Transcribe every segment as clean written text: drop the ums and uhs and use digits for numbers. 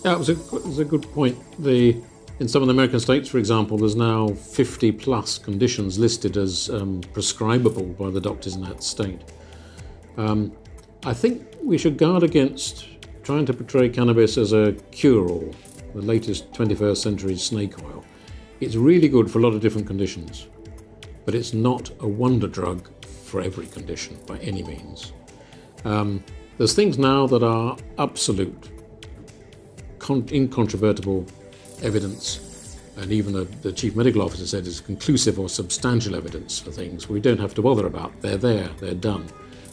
Yeah, it was a good point. In some of the American states, for example, there's now 50 plus conditions listed as prescribable by the doctors in that state. I think we should guard against trying to portray cannabis as a cure-all, the latest 21st century snake oil. It's really good for a lot of different conditions, but it's not a wonder drug for every condition by any means. There's things now that are absolute, incontrovertible evidence, and even the chief medical officer said it's conclusive or substantial evidence for things we don't have to bother about. They're there, they're done.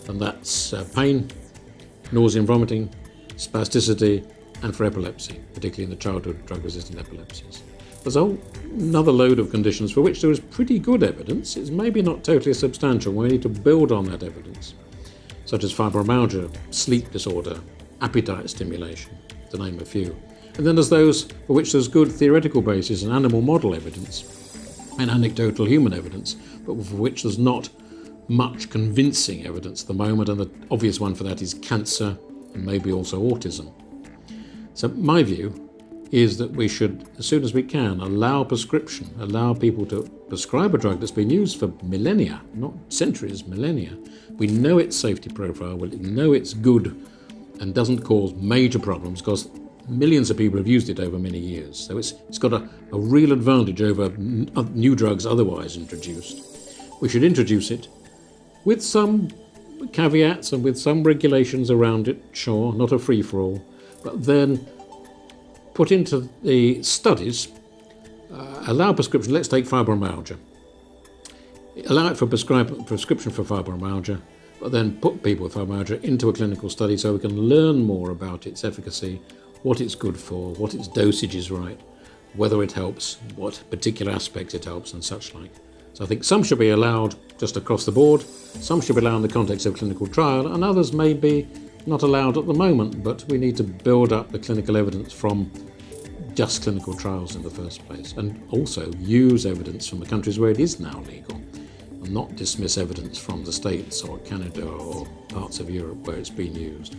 And that's pain, nausea and vomiting, spasticity, and for epilepsy, particularly in the childhood drug-resistant epilepsies. There's another load of conditions for which there is pretty good evidence. It's maybe not totally substantial. We need to build on that evidence, such as fibromyalgia, sleep disorder, appetite stimulation, to name a few. And then there's those for which there's good theoretical basis and animal model evidence and anecdotal human evidence, but for which there's not much convincing evidence at the moment, and the obvious one for that is cancer and maybe also autism. So my view is that we should, as soon as we can, allow people to prescribe a drug that's been used for millennia, not centuries, millennia. We know its safety profile, we know it's good and doesn't cause major problems because millions of people have used it over many years. So it's got a real advantage over new drugs otherwise introduced. We should introduce it with some caveats and with some regulations around it, sure, not a free-for-all, but then put into the studies, allow prescription, let's take fibromyalgia. Allow it for prescription for fibromyalgia, but then put people with fibromyalgia into a clinical study so we can learn more about its efficacy, what it's good for, what its dosage is right, whether it helps, what particular aspects it helps, and such like. So I think some should be allowed just across the board, some should be allowed in the context of clinical trial, and others may be not allowed at the moment, but we need to build up the clinical evidence from just clinical trials in the first place, and also use evidence from the countries where it is now legal, and not dismiss evidence from the States or Canada or parts of Europe where it's been used.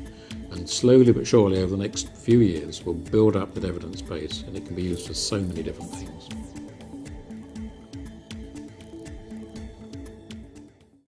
And slowly but surely over the next few years we'll build up that evidence base, and it can be used for so many different things.